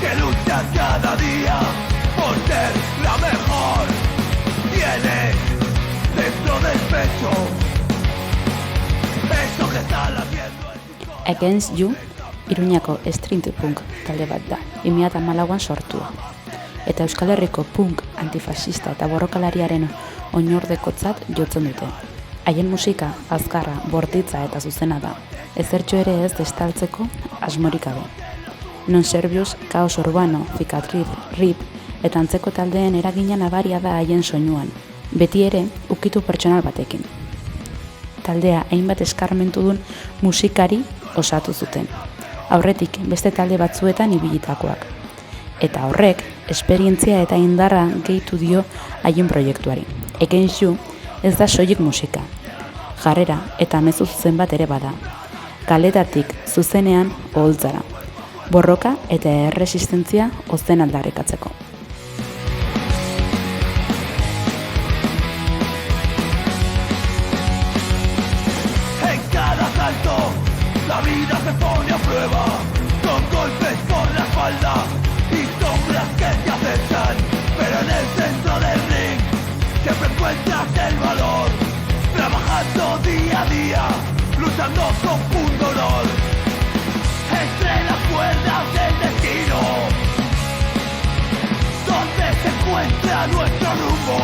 que luchas cada día por ser la mejor. Tienes dentro del pecho eso que está latiendo en tu corazón. Against You, Iruñako street punk talde bat da, 2014an sortua. Eta Euskal Herriko punk antifasista eta borrokalariaren oinordekotzat jotzen dute. Haien musika azkarra, bortitza eta zuzena da, ezertxo ere ez destaltzeko asmorik gabe. Non Servius, Kaos Urbano, Cicatriz, Rip eta antzeko taldeen eragina nabaria da haien soinuan, beti ere ukitu pertsonal batekin. Taldea hainbat eskarmentu dun musikari osatu zuten. Aurretik beste talde batzuetan ibilitakoak. Eta horrek, esperientzia eta indarra gehitu dio haien proiektuari. Against You ez da soilik musika. Jarrera eta mezu zuzen bat ere bada. Kaletatik zuzenean oholtzara. Borroka eta erresistentzia ozen aldarrikatzeko. En cada salto, la vida se pone a prueba, con golpes por la espalda y sombras que te acechan. Pero en el centro del ring siempre encuentras el valor, trabajando día a día, luchando con punto honor. Entre las cuerdas del destino, donde se encuentra nuestro rumbo.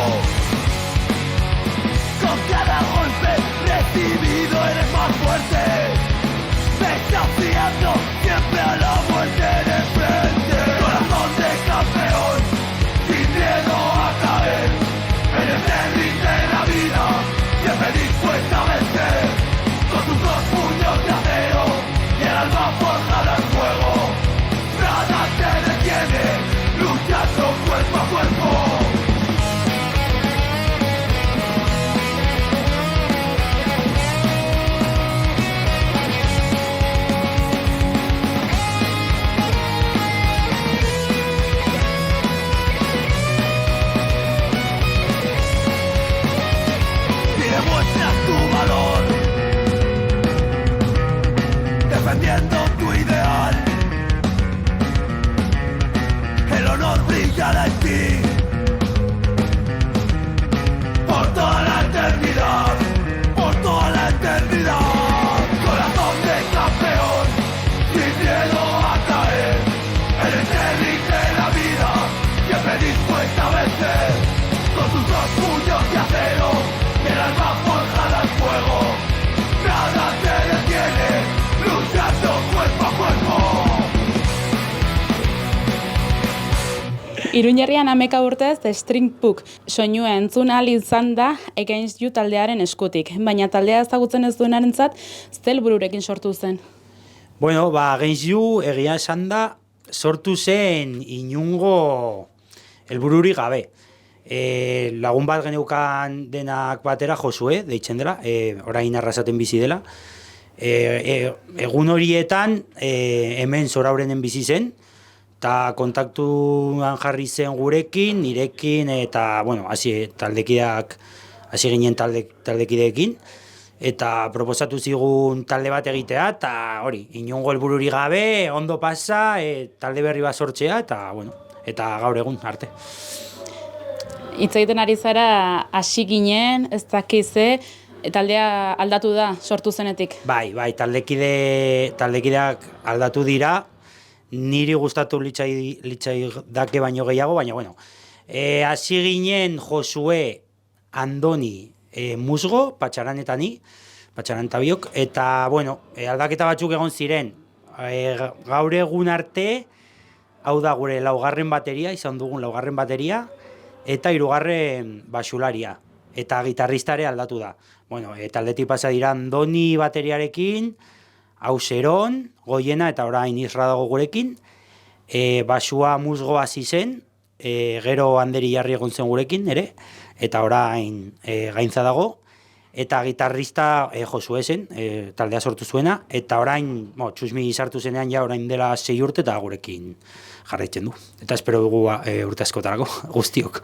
Con cada golpe recibido eres más fuerte, desafiando siempre a la muerte de frente. Corazón de campeón, sin miedo a caer, en el ring de la vida, siempre dispuesta a vencer. Con tus dos puños de acero y el alma forjada en fuego, nada te detiene, luchando cuerpo a cuerpo. Demuestras tu valor, defendiendo tu ideal. El honor brillará en ti por toda la eternidad, por toda la eternidad. Corazón de campeón, sin miedo a caer, en el ring de la vida, siempre dispuesta a vencer. Con tus dos puños de acero, el alma forjada en fuego, nada te detiene, luchando cuerpo a cuerpo. Iruñerrian 11 urtez string punk soinua entzun ahal izan da Against You taldearen eskutik, baina taldea ezagutzen ez duenarentzat zer helbururekin sortu zen. Bueno, Against You egia esan da sortu zen inungo helbururik gabe. Lagun bat geneukan denak batera, Josue, deitzen dela, orain arrasaten bizi dela. Egun horietan hemen Zoraurenen bizi zen, eta kontaktuan jarri zen gurekin, nirekin, eta, bueno, hasi ginen taldekideekin, eta proposatu zigun talde bat egitea, eta hori, inongo helbururik gabe, ondo pasa, talde berri bat sortzea, eta, bueno, eta gaur egun arte. Hitz egiten ari zara hasi ginen, ez dakize, taldea aldatu da sortu zenetik. Bai, taldekideak aldatu dira, niri gustatu litzai baino gehiago, baina bueno. Hasi ginen Josue, Andoni, Musgo, Patxaran eta ni, Patxaran eta biok, eta bueno, aldaketa batzuk egon ziren. Gaur egun arte, hau da gure laugarren bateria, izan dugun laugarren bateria, eta hirugarren basularia, eta gitarristare aldatu da. Bueno, taldetik pasa dira Andoni bateriarekin, Auseron, Goiena eta orain Isra dago gurekin, basua Musgo hasi zen, gero Handeri Jarri egon zen gurekin ere, eta orain Gaintza dago, eta gitarrista Josue zen, taldea sortu zuena, eta orain Txusmi sartu zenean ja orain dela 6 urte eta gurekin jarraitzen du. Eta espero dugu urte askotarako guztiok.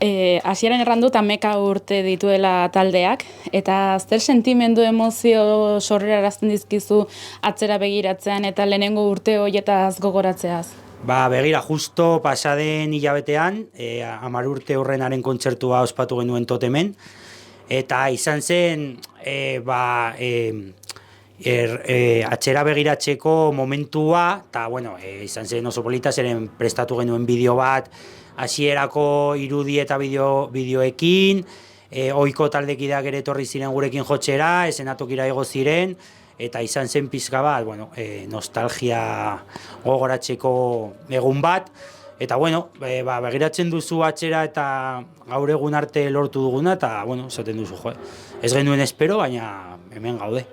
Hasieran errandu tameka urte dituela taldeak, eta zer sentimendu emozio sorrerarazten dizkizu atzera begiratzean eta lehenengo urte horietaz gogoratzeaz? Begira, justo pasaden hilabetean, 10 urte horrenaren kontzertua ospatu genuen Totemen, eta izan zen, atzera begiratzeko momentua, eta bueno, izan zen oso polita, zeren prestatu genuen bideo bat, hasierako irudi eta bideoekin, ohiko taldekideak ere etorri ziren gurekin jotzera, esenatokira igo ziren, eta izan zen pizka bat, nostalgia gogoratzeko egun bat, eta begiratzen duzu atzera eta gaur egun arte lortu duguna, eta esaten duzu, ez genuen espero, baina hemen gaude.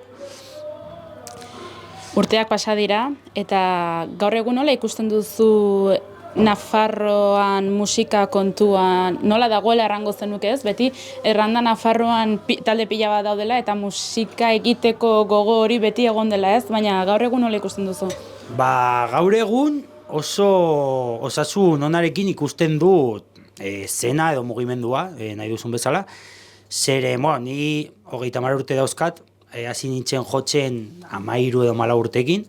Urteak pasa dira, eta gaur egun nola ikusten duzu Nafarroan musika kontuan, nola dagoela errango zenuke ez? Beti erranda Nafarroan talde pila bat daudela eta musika egiteko gogo hori beti egon dela ez? Baina gaur egun nola ikusten duzu? Gaur egun oso osasun onarekin ikusten dut zena edo mugimendua, nahi duzun bezala. Zere, ni 30 urte dauzkat, hasi nintzen jotzen 13 edo 14 urtekin,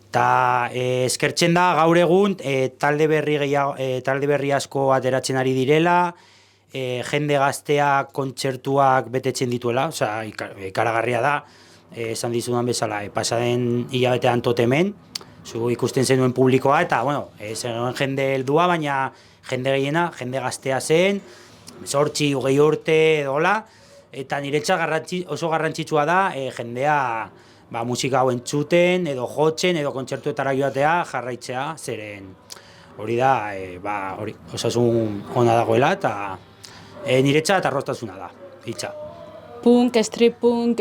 eta eskertzen da gaur egun talde berri asko ateratzen ari direla, jende gazteak kontzertuak betetzen dituela, ikaragarria da, esan dizudan bezala, pasaden hilabetean Totemen, zu ikusten zenuen publikoa, eta zenuen jende heldua, baina jende gehiena, jende gaztea zen, 8, 20 urte edola, eta niretzat oso garrantzitsua da jendea musika hau entzuten, edo jotzen, edo kontzertuetara joatea, jarraitzea, zeren hori da, osasun ona dagoela, eta niretzat arrostasuna da, hitza. Punk, street punk,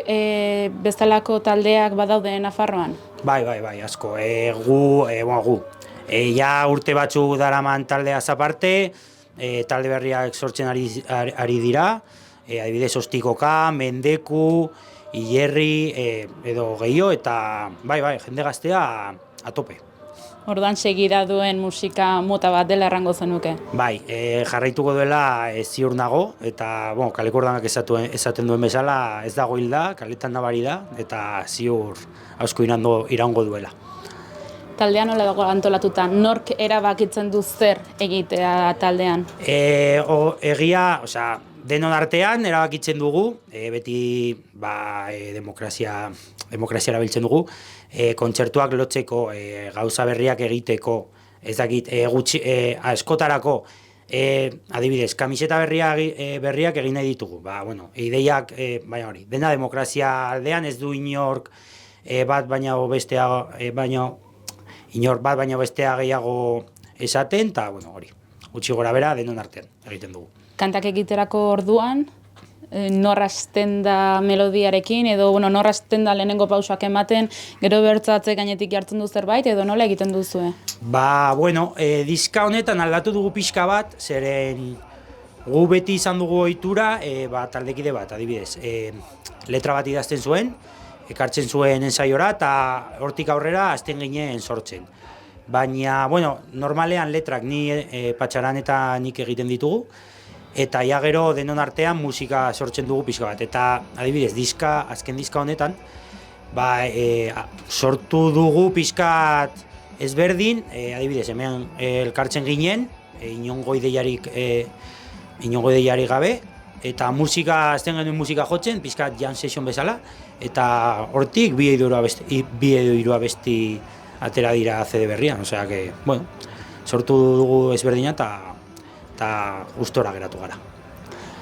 bezalako taldeak badaude Nafarroan? Bai, asko. Gu. Ja urte batzuk daraman taldea aparte, talde berriak sortzen ari dira, adibidez Ostikoka, Mendeku, Ilerri, edo gehiago, eta jende gaztea a tope. Orduan segida duen musika mota bat dela errango zenuke? Bai, jarraituko duela ziur nago, eta kaleko ordanak esaten duen bezala ez dago hilda, kaletan nabari da, eta ziur asko iraungo duela. Taldean nola dago antolatuta, nork erabakitzen du zer egitea taldean? Egia, denon artean erabakitzen dugu, beti demokrazia erabiltzen dugu, kontzertuak lotzeko, gauza berriak egiteko, ez dakit, askotarako, adibidez, kamiseta berriak egin nahi ditugu. Ideiak, baina hori, dena demokrazia aldean ez du inork bat baina bestea gehiago esaten, eta hori, gutxi gora bera denon artean egiten dugu. Kantak egiterako orduan, nor hasten da melodiarekin, edo nor hasten da lehenengo pausak ematen, gero bertzatze gainetik jartzen du zerbait, edo nola egiten duzue? Diska honetan aldatu dugu pixka bat, zeren gu beti izan dugu ohitura, taldekide bat, adibidez, letra bat idazten zuen, ekartzen zuen ensaiora, eta hortik aurrera hasten ginen sortzen. Baina, normalean letrak ni Patxaran eta nik egiten ditugu, eta ja gero denon artean musika sortzen dugu pixka bat. Eta adibidez, azken diska honetan, sortu dugu pixkat ezberdin, adibidez, hemen elkartzen ginen, inongo ideiarik gabe, eta azten genuen musika jotzen, pixkat jam session bezala, eta hortik bi edo hiru abesti atera dira CD berrian, sortu dugu ezberdina eta gustora geratu gara.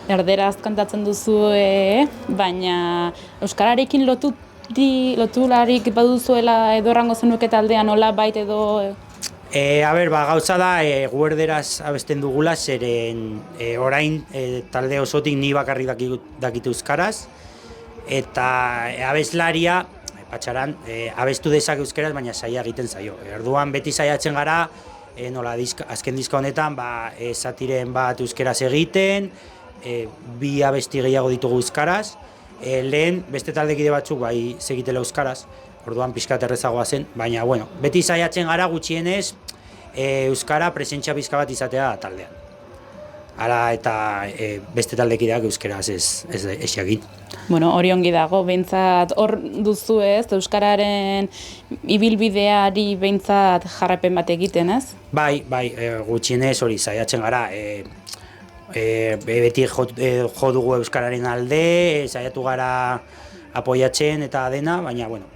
Erderaz kantatzen duzu, baina euskararekin lotularik baduzuela edo errango zenuke taldean nola bait edo... Gauza da, gu erderaz abesten dugula, zeren orain talde osotik ni bakarrik dakit euskaraz, eta abeslaria, Patxaran, abestu dezak euskaraz, baina saia egiten zaio. Orduan beti saiatzen gara, azken diska honetan, esatiren bat euskaraz egiten, bi abesti gehiago ditugu euskaraz, lehen beste taldekide batzuk segitela euskaraz, orduan pixkat errezagoa zen, baina beti saiatzen gara gutxienez euskara presentzia pixka bat izatea taldean. Hala eta beste taldekideak euskeraz ez egin. Bueno, hori ongi dago, behintzat hor duzu ez, euskararen ibilbideari behintzat jarrapen bat egiten, ez? Bai, gutxienez hori saiatzen gara, beti jo dugu euskararen alde, saiatu gara apoiatzen eta dena, baina, bueno,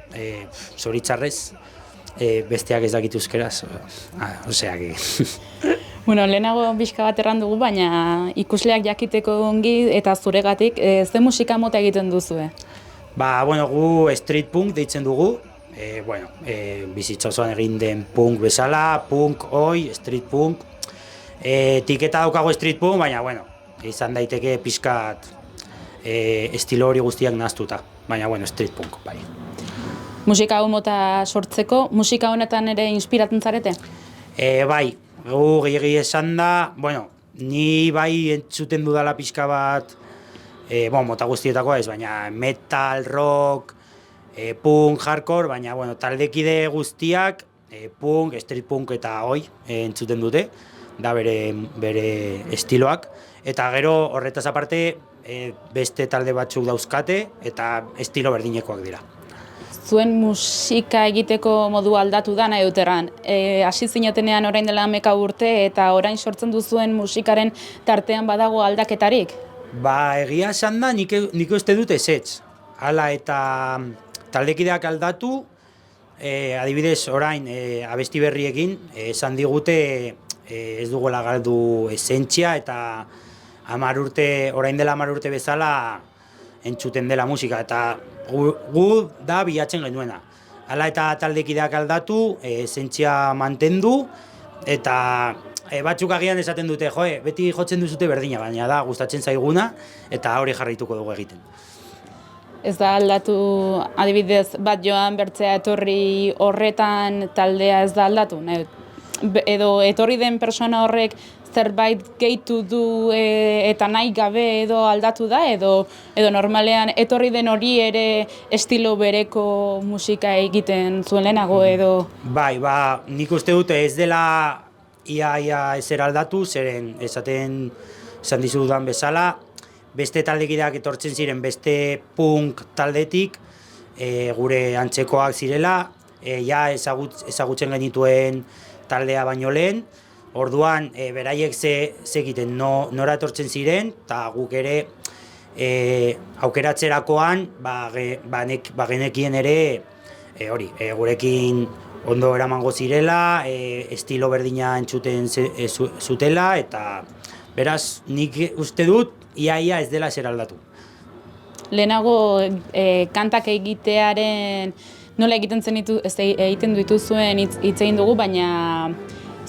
zoritzarrez, besteak ez dakit euskeraz, oseak. Bueno, lehenago pixka bat erran dugu, baina ikusleak jakiteko ongi eta zuregatik, ze musika mota egiten duzue? Bueno, gu street punk deitzen dugu, bizitza osoan egin den punk bezala, punk, oi, street punk, etiketa daukago street punk, baina, bueno, izan daiteke pixkat estilo hori guztiak nahaztuta, baina, bueno, street punk, bai. Musika hau mota sortzeko, musika honetan ere inspiratzen zarete? Bai, gu gehiagi esan da, bueno, ni bai entzuten dudala pixka bat, mota guztietakoa ez, baina metal, rock, punk, hardcore, baina, bueno, taldekide guztiak, punk, street punk eta oi entzuten dute, da bere estiloak, eta gero horretaz aparte beste talde batzuk dauzkate eta estilo berdinekoak dira. Zuen musika egiteko modu aldatu da nahi duterran. Hasi zinetenean orain dela 11 urte eta orain sortzen duzuen musikaren tartean badago aldaketarik? Egia esan da, nik uste dut ezetz. Hala eta taldekideak aldatu, adibidez orain abesti berriekin, esan digute ez dugoela galdu esentzia eta orain dela 10 urte bezala entzuten dela musika eta gu da bilatzen genuena. Hala eta taldekideak aldatu, esentzia mantendu eta batzuk agian esaten dute, beti jotzen duzute berdina, baina da gustatzen zaiguna eta hori jarraituko dugu egiten. Ez da aldatu, adibidez, bat joan bertzea etorri horretan taldea ez da aldatu? Edo etorri den persona horrek zerbait gehitu du eta nahi gabe edo aldatu da, edo normalean etorri den hori ere estilo bereko musika egiten zuen lehenago edo? Bai, nik uste dute ez dela ia ezer aldatu, zeren esan dizudan bezala, beste taldekideak etortzen ziren beste punk taldetik, gure antzekoak zirela, ezagutzen genituen taldea baino lehen, orduan beraiek zekiten nora etortzen ziren, eta guk ere aukeratzerakoan genekien ere gurekin ondo eramango zirela, estilo berdina entzuten zutela, eta beraz nik uste dut ia ez dela ezer aldatu. Lehenago kantak egitearen nola egiten dituzuen hitz egin dugu, baina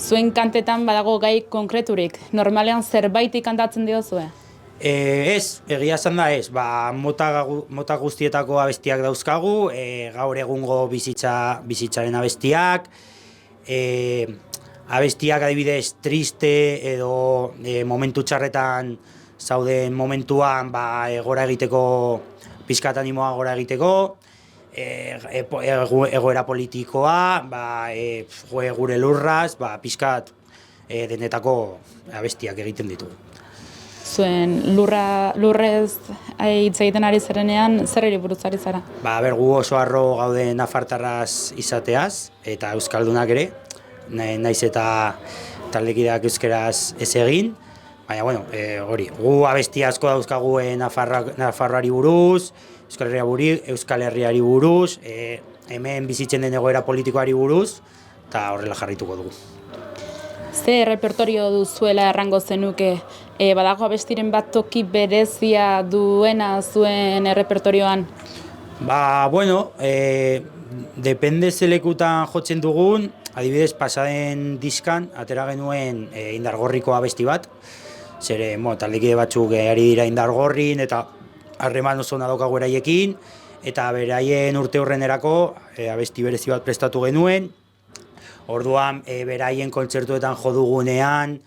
zuen kantetan badago gai konkreturik. Normalean zerbaitik kantatzen diozue? Ez, egia esan da ez. Mota guztietako abestiak dauzkagu, gaur egungo bizitzaren abestiak, abestiak adibidez triste edo momentu txarretan zauden momentuan gora egiteko, pixkat animoa gora egiteko, egoera politikoa, gure lurraz, pixkat denetako abestiak egiten ditugu. Zuen lurrez hitz egiten ari zarenean, zer buruz ari zara? Gu oso harro gaude nafartarraz izateaz, eta euskaldunak ere, naiz eta taldekideak euskeraz ez egin, baina, gu abesti asko dauzkagu Nafarroari buruz, Euskal Herriari buruz, hemen bizitzen den egoera politikoari buruz, eta horrela jarrituko dugu. Ze repertorio duzuela errango zenuke? Badago abestiren bat toki berezia duena zuen repertorioan? Depende zelekutan jotzen dugun, adibidez pasaden diskan atera genuen Indargorriko abesti bat, zere taldekide batzuk ari dira Indargorrin eta harreman oso daukagu eraiekin, eta beraien urte hurrenerako abesti berezi bat prestatu genuen. Orduan beraien kontzertuetan jo dugunean,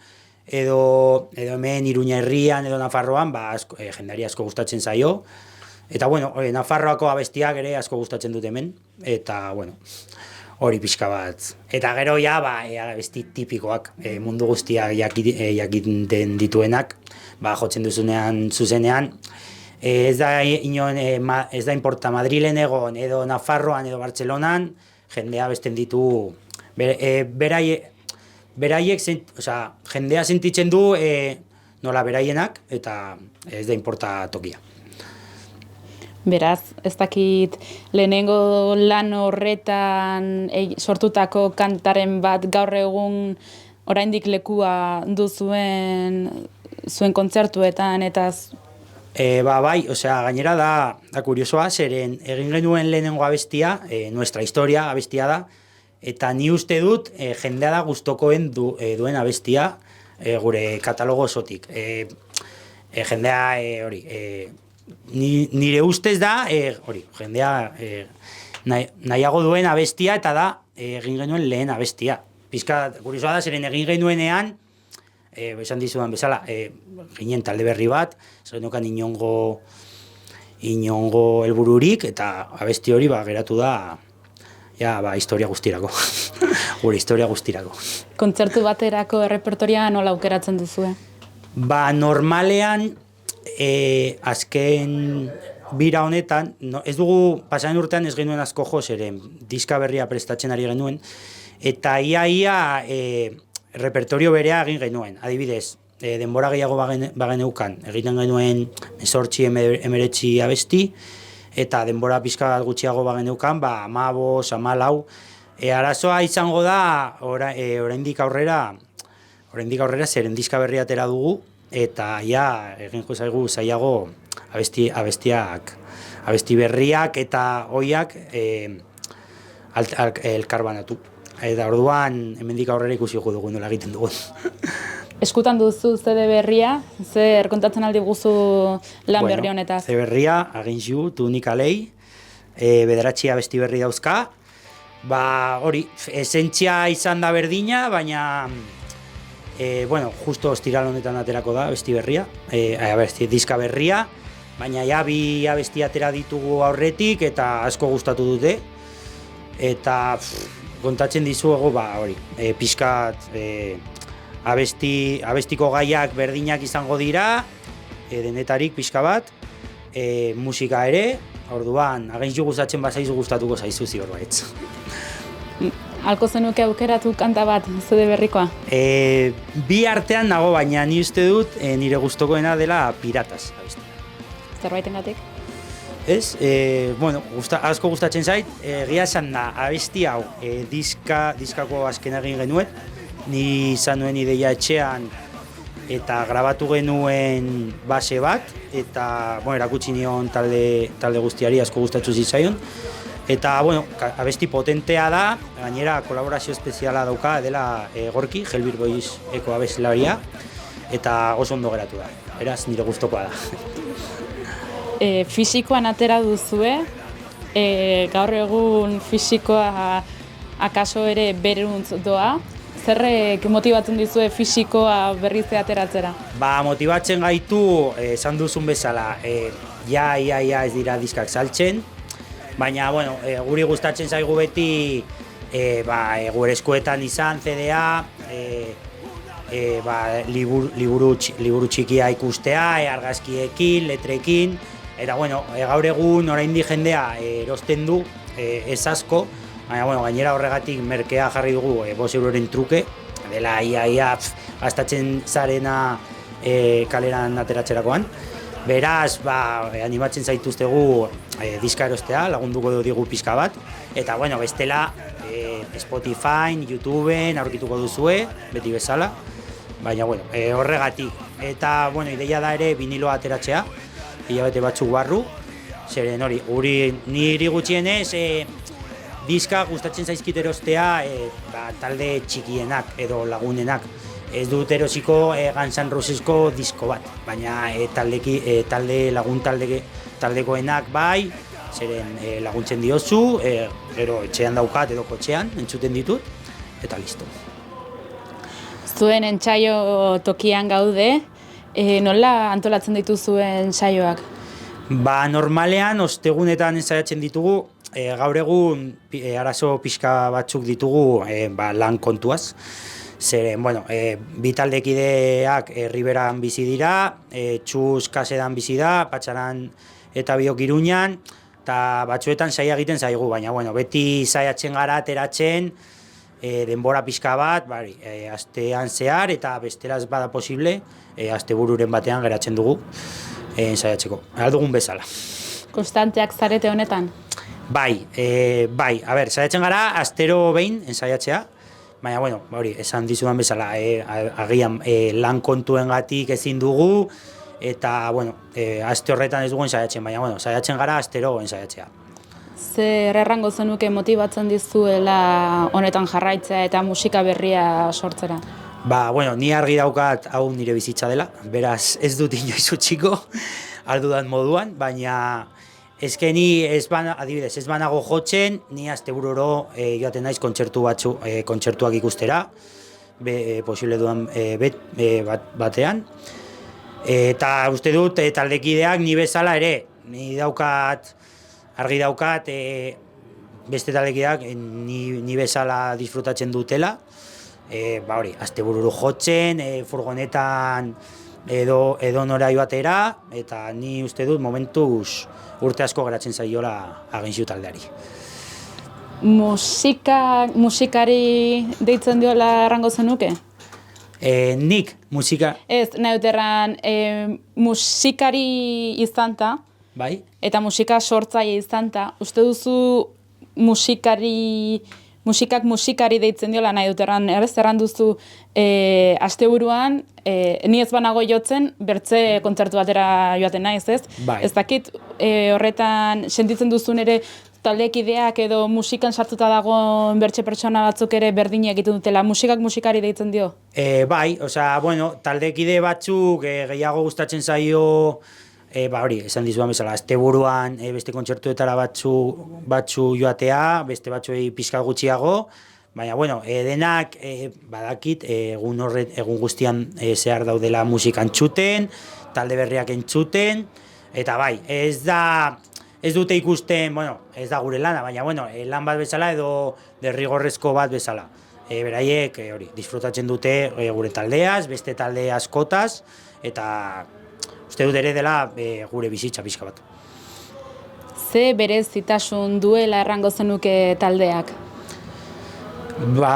edo hemen Iruña herrian edo Nafarroan, jendari asko gustatzen zaio. Eta Nafarroako abestiak ere asko gustatzen dut hemen, eta hori pixka bat. Eta gero ja, abesti tipikoak, mundu guztiak jakiten dituenak, jotzen duzunean zuzenean, ez da importa Madrilen egon, edo Nafarroan, edo Bartzelonan, jendea besten ditu, beraiek, jendea sentitzen du nola beraienak, eta ez da importa tokia. Beraz, ez dakit lehenengo lan horretan sortutako kantaren bat gaur egun oraindik lekua duzuen zuen kontzertuetan eta bai, gainera da kuriosoa, zeren egin genuen lehenengo abestia, Nuestra Historia abestia da, eta ni uste dut jendea da gustokoen duen abestia gure katalogo osotik. Jendea nire ustez da, jendea nahiago duen abestia eta da egin genuen lehen abestia. Pizka kuriosoa da, zeren egin genuenean, esan dizudan bezala, ginen talde berri bat, zenukan inongo helbururik, eta abesti hori geratu da historia guztirako, gure historia guztirako. Kontzertu baterako errepertoria nola aukeratzen duzue? Normalean, azken bira honetan, ez dugu, pasaren urtean ez genuen asko jo, zeren diska berria prestatzen ari genuen, eta ia repertorio berea egin genuen. Adibidez, denbora gehiago bageneukan, egiten genuen 19 abesti, eta denbora pixka bat gutxiago bageneukan, 15, 14. Arazoa izango da, oraindik aurrera zeren diska berria atera dugu, eta egin zaigu zailago abesti berriak eta hoiak elkarbanatu. Eta orduan, hemendik aurrera ikusi dugu nola egiten dugu. Eskutan duzu CD berria, zer kontatzen aldi guzu lan berri honetaz? CD berria, Against You, Tunika Lei, bederatzi abesti berri dauzka. Hori, esentzia izan da berdina, baina justo ostiral honetan aterako da abesti berria, diska berria, baina bi abesti atera ditugu aurretik eta asko gustatu dute. Eta kontatzen dizuegu, pixkat abestiko gaiak berdinak izango dira, denetarik pixka bat, musika ere, orduan, Against You gustatzen bazaizu gustatuko zaizu zior baitz. Halko zenuke aukeratu kanta bat, CD berrikoa? Bi artean nago, baina ni uste dut nire gustokoena dela Piratas abestia. Zerbaitengatik? Ez, asko gustatzen zait, egia esan da, abesti hau diskako azken egin genuen, ni izan nuen ideia etxean eta grabatu genuen base bat, eta erakutsi nion talde guztiari asko gustatu zitzaion, eta abesti potentea da, gainera kolaborazio espeziala dauka dela Gorki, Hellbeat Boys eko abeslaria, eta oso ondo geratu da, beraz nire gustokoa da. Fisikoan atera duzue, gaur egun fisikoa akaso ere beruntz doa. Zerrek motibatzen dizue fisikoa berriz ateratzera? Motibatzen gaitu, esan duzun bezala, ia ez dira diskak saltzen, baina guri gustatzen zaigu beti gure eskuetan izan CD-a, liburu txikia ikustea, argazkiekin, letrekin, eta gaur egun oraindik jendea erosten du, ez asko, baina gainera horregatik merkea jarri dugu 5 euroren truke, dela ia gastatzen zarena kaleran ateratzerakoan. Beraz, animatzen zaituztegu diska erostea, lagunduko digu pixka bat, eta bestela Spotify, YouTubeen aurkituko duzue, beti bezala, baina horregatik. Eta ideia da ere viniloa ateratzea, hilabete batzuk barru, zeren niri gutxienez diska gustatzen zaizkit erostea talde txikienak edo lagunenak. Ez dut erosiko Guns N' Rosesko disko bat, baina taldekoenak bai, zeren laguntzen diozu, gero etxean daukat edo kotxean entzuten ditut, eta listo. Zuen entsaio tokian gaude, nola antolatzen dituzuen saioak? Normalean, ostegunetan ensaiatzen ditugu, gaur egun arazo pixka batzuk ditugu lan kontuaz. Zeren, bueno, bi taldekideak Riberan bizi dira, Txuz Kasedan bizi da, Patxaran eta Biok Iruñan, eta batzuetan saia egiten zaigu, baina bueno, beti saiatzen gara ateratzen denbora pixka bat, astean zehar eta besteraz bada posible, astebururen batean geratzen dugu saiatzeko. Aldugun bezala. Konstanteak zarete honetan? Bai, saiatzen gara astero behin ensaiatzea, baina, bueno, hori, esan dizudan bezala, agian lan kontuengatik ezin dugu, eta, bueno, aste horretan ez dugu ensaiatzen, baina, bueno, saiatzen gara astero ensaiatzea. Zer errango zenuke motibatzen dizuela honetan jarraitzea eta musika berria sortzera? Bueno, ni argi daukat hau nire bizitza dela, beraz ez dut inoiz utziko, aldudan moduan, baina ni adibidez, ez banago jotzen, ni astebururo joaten naiz kontzertuak ikustera, posible dudan batean. Eta uste dut taldekideak ni bezala ere, argi daukat beste taldekideak ni bezala disfrutatzen dutela, hori, astebururo jotzen, furgonetan edo nora joatera, eta ni uste dut momentuz urte asko geratzen zaiola Agentzio taldeari. Musikari deitzen diola errango zenuke? Nik musika... Ez, nahi duterran, musikari izanta, Bai? Eta musika sortzaile izanta, uste duzu musikak musikari deitzen diola nahi duterran, erran duzu asteburuan, ni ez banago jotzen, bertze kontzertu batera joaten naiz, ez? Bai. Ez dakit horretan sentitzen duzun ere taldekideak edo musikan sartuta dagoen bertze pertsona batzuk ere berdina egiten dutela, musikak musikari deitzen dio? Bai, bueno, taldekide batzuk gehiago gustatzen zaio, hori, esan dizuan bezala, asteburuan beste kontzertuetara batzu joatea, beste batzuei pixka gutxiago, baina, bueno, denak badakit egun guztian zehar daudela musika entzuten, talde berriak entzuten, eta bai, ez dute ikusten, bueno, ez da gure lana, baina, bueno, lan bat bezala edo derrigorrezko bat bezala. Beraiek, hori, disfrutatzen dute gure taldeaz, beste talde askotaz, eta uste dut ere dela gure bizitza pixka bat. Ze berezitasun duela errango zenuke taldeak?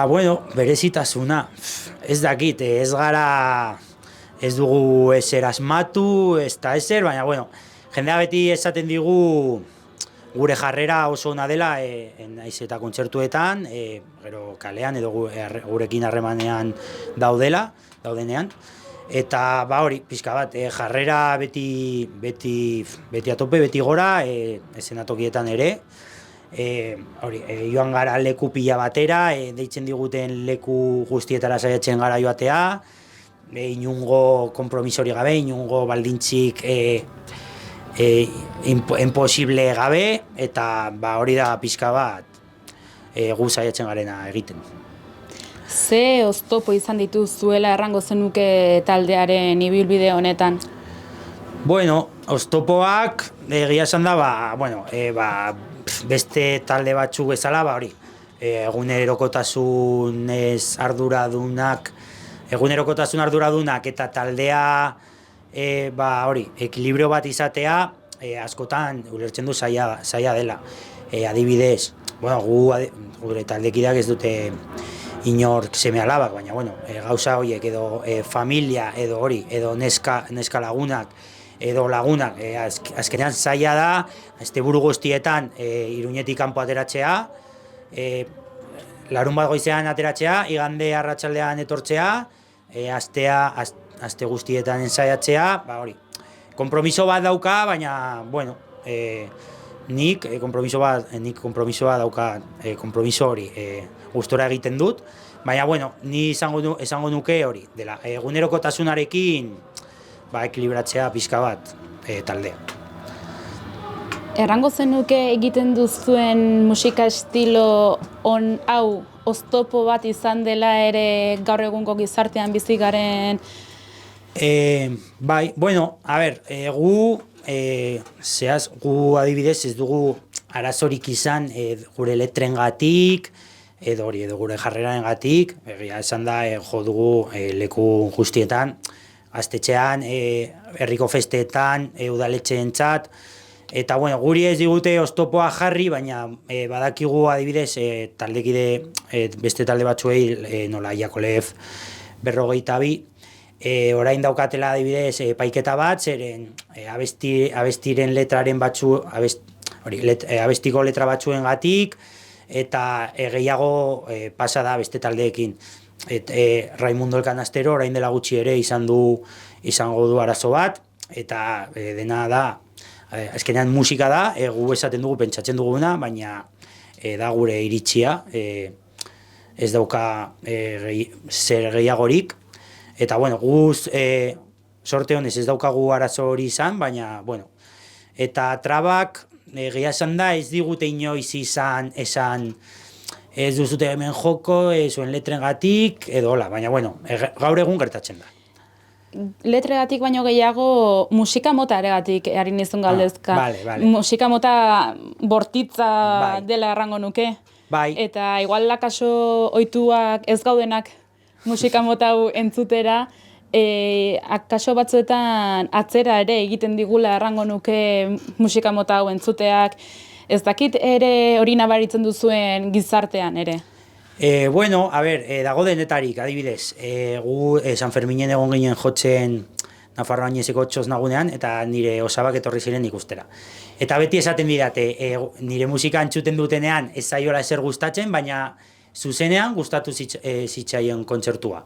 Bueno, berezitasuna, ez dakit, ez dugu ezer asmatu, ez da ezer, baina, bueno, jendea beti esaten digu gure jarrera oso ona dela, naiz eta kontzertuetan, gero kalean edo gurekin harremanean daudenean. Eta hori, pixka bat, jarrera beti atope, beti gora, eszenatokietan ere. Joan gara leku pila batera, deitzen diguten leku guztietara saiatzen gara joatea, inungo konpromisori gabe, inungo baldintzik imposible gabe, eta hori da pixka bat gu saiatzen garena egiten. Ze oztopo izan dituzuela errango zenuke taldearen ibilbide honetan? Bueno, oztopoak egia esan da, beste talde batzuk bezala, hori, egunerokotasun arduradunak eta taldea, hori, ekilibrio bat izatea, askotan ulertzen du zaila dela. Adibidez, gure taldekideak ez dute inork seme alabak, baina, gauza horiek edo familia edo hori, edo neska lagunak, edo lagunak, azkenean zaila da, asteburu guztietan Iruñetik kanpo ateratzea, larun bat goizean ateratzea, igande arratsaldean etortzea, aste guztietan ensaiatzea, hori. Konpromiso bat dauka, baina, nik konpromisoa dauka, konpromiso hori gustora egiten dut, baina, ni esango nuke hori, dela, egunerokotasunarekin ekilibratzea pixka bat taldea. Errango zenuke egiten duzuen musika estilo hau oztopo bat izan dela ere gaur egungo gizartean bizi garen? Gu adibidez ez dugu arazorik izan gure letrengatik, edo gure jarrerarengatik, egia esan da jo dugu leku guztietan, gaztetxean, herriko festeetan, udaletxeentzat, eta bueno, guri ez digute oztopoa jarri, baina badakigu adibidez beste talde batzuei nola Yakolev 52, orain daukatela adibidez paiketa bat, zeren abestiren letraren abestiko letra batzuengatik, eta gehiago pasa da beste taldeekin. Raimundo el Canastero orain dela gutxi ere izango du arazo bat, eta dena da, azkenean musika da, gu esaten dugu, pentsatzen duguna, baina da gure iritzia, ez dauka zer gehiagorik, eta bueno, guz sorte honez ez daukagu arazo hori izan, baina bueno, eta trabak egia esan da ez digute inoiz izan esan ez duzute hemen joko, zuen letrengatik, edo hola, baina bueno, gaur egun gertatzen da. Letregatik baino gehiago musika mota eregatik ari nizun galdezka. Vale. Musika mota bortitza dela errango nuke. Bai. Eta igual lakaso ohituak ez gaudenak musika mota hau entzutera, akaso batzuetan atzera ere egiten digula errango nuke musika mota hau entzuteak. Ez dakit ere hori nabaritzen duzuen gizartean ere. Bueno, a ber, dago denetarik, adibidez, gu San Ferminen egon ginen jotzen Nafarroan ezeko txosnagunean, eta nire osabak etorri ziren ikustera. Eta beti esaten didate, nire musika entzuten dutenean ez zaiola ezer gustatzen, baina zuzenean gustatu zitzaien kontzertua.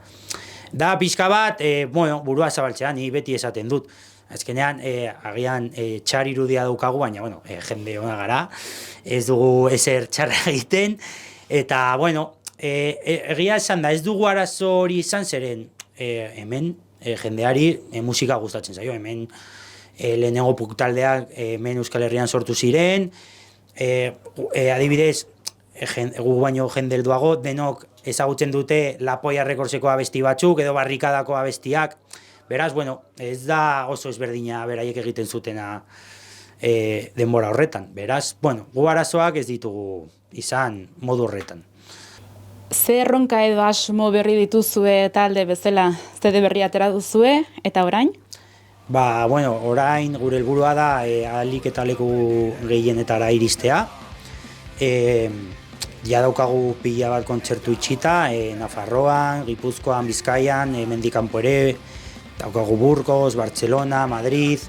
Da pixka bat, bueno, burua zabaltzea, ni beti esaten dut. Azkenean, agian txar irudia daukagu, baina, bueno, jende ona gara, ez dugu ezer txarra egiten, eta, bueno, egia esan da, ez dugu arazo hori izan zeren, hemen jendeari musika gustatzen zaio, hemen lehenengo punk taldeak hemen Euskal Herrian sortu ziren, adibidez, gu baino jende helduago, denok ezagutzen dute Lapoia Recordseko abesti batzuk, edo Barrikadako abestiak, beraz, bueno, ez da oso ezberdina beraiek egiten zutena denbora horretan, beraz, bueno, gu arazoak ez ditugu izan modu horretan. Ze erronka edo asmo berri dituzue talde bezala, zede berri atera duzue, eta orain? Ba, bueno, orain gure helburua da ahalik eta leku gehienetara iristea. Ja daukagu pila bat kontzertu itxita, Nafarroan, Gipuzkoan, Bizkaian, hemendik kanpo ere, daukagu Burgos, Barcelona, Madrid,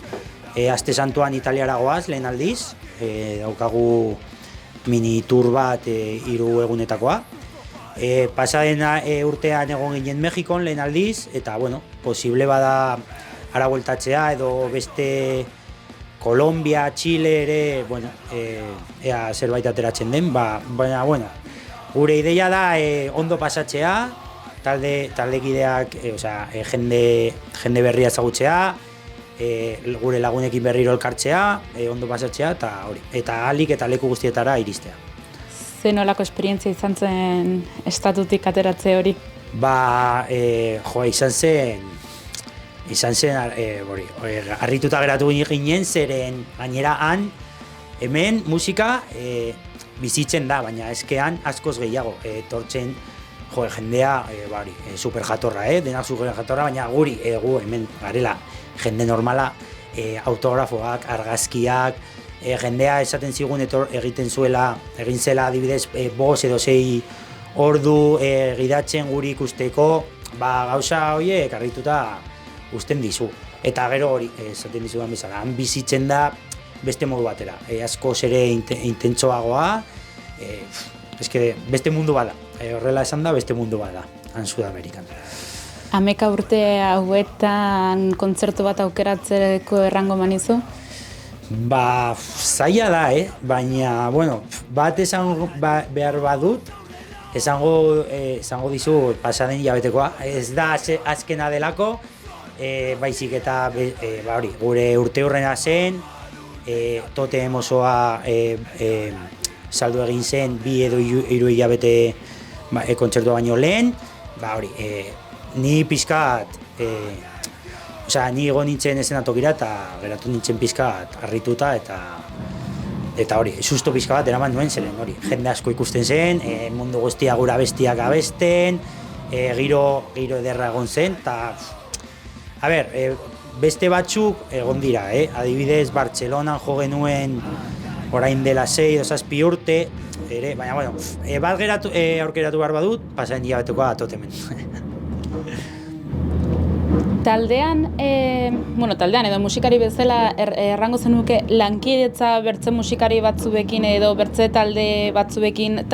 Aste Santuan Italiara goaz, lehen aldiz, daukagu mini tour bat 3 egunetakoa. Pasaden urtean egon ginen Mexikon lehen aldiz, eta bueno, posible bada ara bueltatzea edo beste Kolombia, Chile ere, bueno, ea zerbait ateratzen den, baina, bueno, gure ideia da ondo pasatzea, taldekideak, jende berria ezagutzea, gure lagunekin berriro elkartzea, ondo pasatzea, eta hori, eta ahalik eta leku guztietara iristea. Ze nolako esperientzia izan zen estatutik ateratze hori? Ba, izan zen, harrituta geratu ginen, zeren gainera han, hemen musika bizitzen da, baina eskean askoz gehiago, etortzen jendea, super jatorra, denak super jatorra, baina guri, gu hemen garela, jende normala, autografoak, argazkiak, jendea esaten zigun egin zela adibidez 5 edo 6 ordu gidatzen guri ikusteko, gauza horiek harrituta uzten dizu. Eta gero hori, esaten dizudan bezala, han bizitzen da beste modu batera, askoz ere intentsoagoa, beste mundu bada, horrela esan da beste mundu bada, han Sudamerikan. 10 urte hauetan kontzertu bat aukeratzeko errango manizu? Ba, zaila da, baina, bueno, bat behar badut, esango dizu pasaden hilabetekoa. Ez da azkena delako, baizik eta gure urteurrena zen, totem osoa saldu egin zen 2 edo 3 hilabete kontzertua baino lehen, ni pixkat, ni egon nintzen esenatokira eta geratu nintzen pixkat harrituta eta Eta hori, susto pixka bat eraman duen zeren hori, jende asko ikusten zen, mundu guztia gura bestiak abesten, giro ederra egon zen, eta a ber, beste batzuk egon dira, adibidez Bartzelonan jo genuen orain dela 6 edo 7 urte, ere, baina bueno, bat aurkeratu behar badut, pasaren hilabeteko atotemen. Taldean edo musikari bezala errango zenuke lankidetza bertze musikari batzuekin edo bertze talde batzuekin,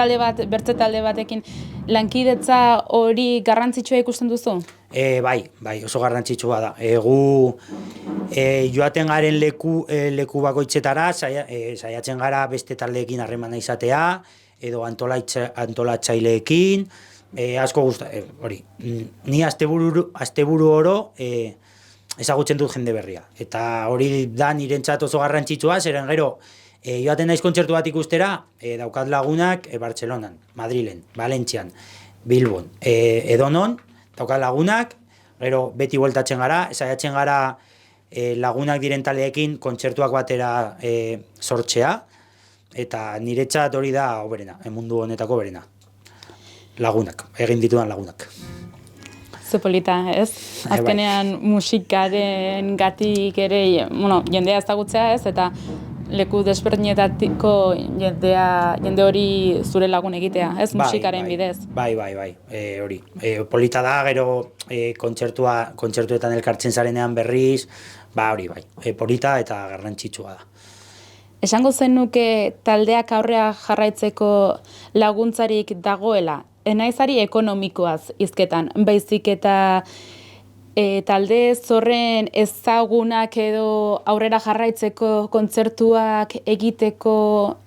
bertze talde batekin lankidetza hori garrantzitsua ikusten duzu? Bai, oso garrantzitsua da. Gu joaten garen leku bakoitzetara, saiatzen gara beste taldeekin harremana izatea, edo antolatzaileekin, asko hori, ni asteburu oro ezagutzen dut jende berria. Eta hori da nirentzat oso garrantzitsua, zeren gero joaten naiz kontzertu bat ikustera, daukat lagunak Bartzelonan, Madrilen, Valentzian, Bilbon, edonon, daukat lagunak, gero beti bueltatzen gara, saiatzen gara lagunak diren taldeekin kontzertuak batera sortzea, eta niretzat hori da hoberena, mundu honetako berena. Lagunak, egin ditudan lagunak. Zupolita, ez? Azkenean musikaren gatik ere, jendea ezagutzea, ez? Eta leku desberdinetatiko jende hori zure lagun egitea, ez? Musikaren bidez. Bai, hori. Polita da, gero kontzertuetan elkartzen zarenean berriz, hori bai. Polita eta garrantzitsua da. Esango zenuke taldeak aurrea jarraitzeko laguntzarik dagoela, naizari ekonomikoaz hizketan, baizik eta talde zorren ezagunak edo aurrera jarraitzeko kontzertuak egiteko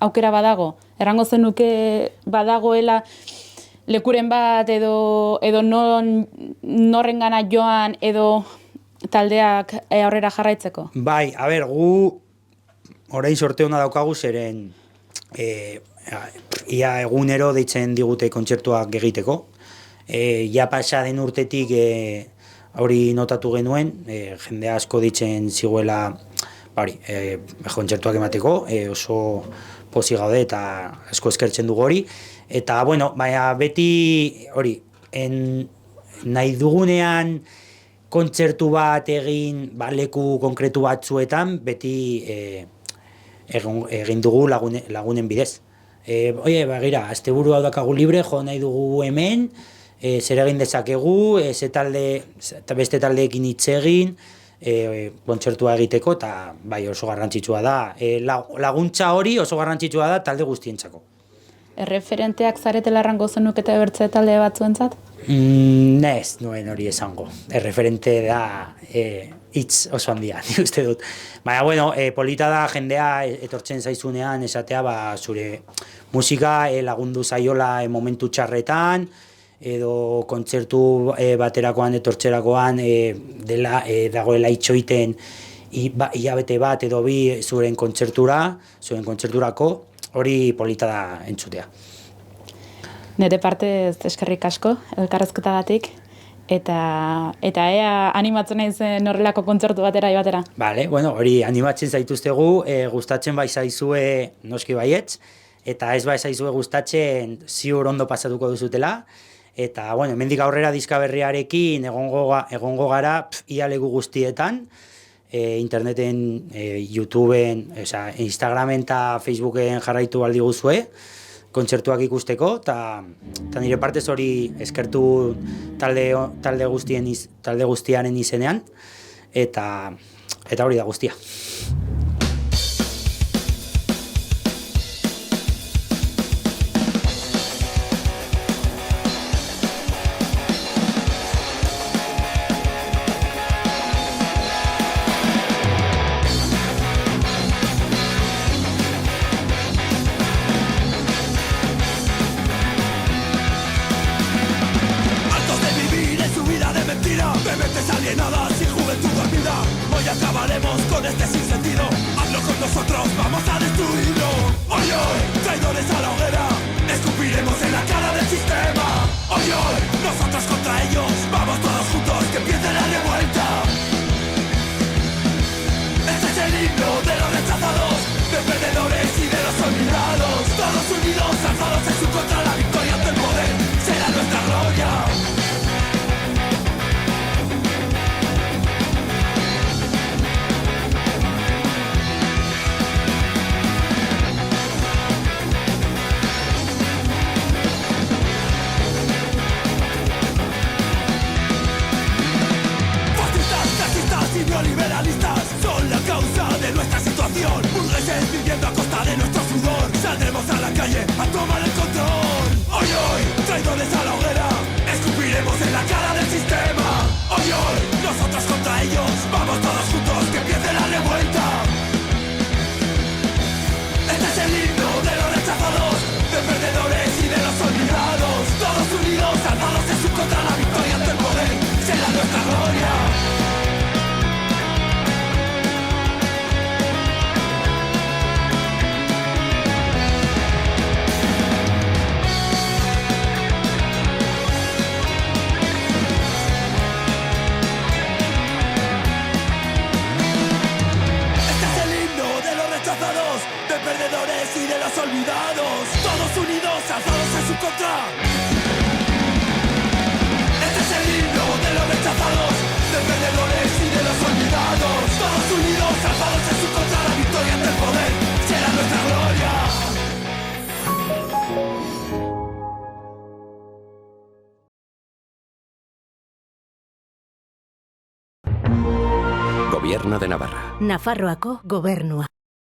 aukera badago? Errango zenuke badagoela lekuren bat edo norrengana joan edo taldeak aurrera jarraitzeko? Bai, a ber, gu orain sorte hona daukagu zeren ia egunero deitzen digute kontzertuak egiteko. Ja pasa den urtetik hori notatu genuen, jende asko deitzen ziguela kontzertuak emateko, oso pozik gaude eta asko eskertzen dugu hori. Eta, bueno, baina beti hori, nahi dugunean kontzertu bat egin leku konkretu batzuetan, beti egin dugu lagunen bidez. Begira, asteburu hau dakagu libre, jo nahi dugu hemen, zer egin dezakegu, beste taldeekin hitz egin, kontzertua egiteko, eta bai oso garrantzitsua da. Laguntza hori oso garrantzitsua da talde guztientzako. Erreferenteak zaretela errango zenukete bertze talde batzuentzat? Ez nuen hori esango. Erreferente da hitz oso handia, nik uste dut. Baina, bueno, polita da jendea etortzen zaizunean esatea zure musika lagundu zaiola momentu txarretan, edo kontzertu baterakoan, etortzerakoan dagoela itxoiten hilabete bat edo bi zuen kontzerturako, hori polita da entzutea. Nire partez eskerrik asko, elkarrezketagatik, eta ea animatzen naizen horrelako kontzertu batera joatera. Bale, bueno, hori animatzen zaituztegu, gustatzen bai zaizue noski baietz, eta ez bai zaizue gustatzen ziur ondo pasatuko duzutela, eta, bueno, hemendik aurrera diska berriarekin egongo gara ia leku guztietan, interneten, YouTubeen, Instagramen eta Facebooken jarraitu aldi guzue, kontzertuak ikusteko, eta nire partez hori eskertu talde guztiaren izenean, eta hori da guztia. De los rechazados, de perdedores y de los olvidados, todos unidos, alzados en su contra. Este es el himno de los rechazados, de perdedores y de los olvidados. Todos unidos, alzados en su contra, la victoria ante el poder será nuestra gloria. Gobierno de Navarra. Nafarroako gobernua.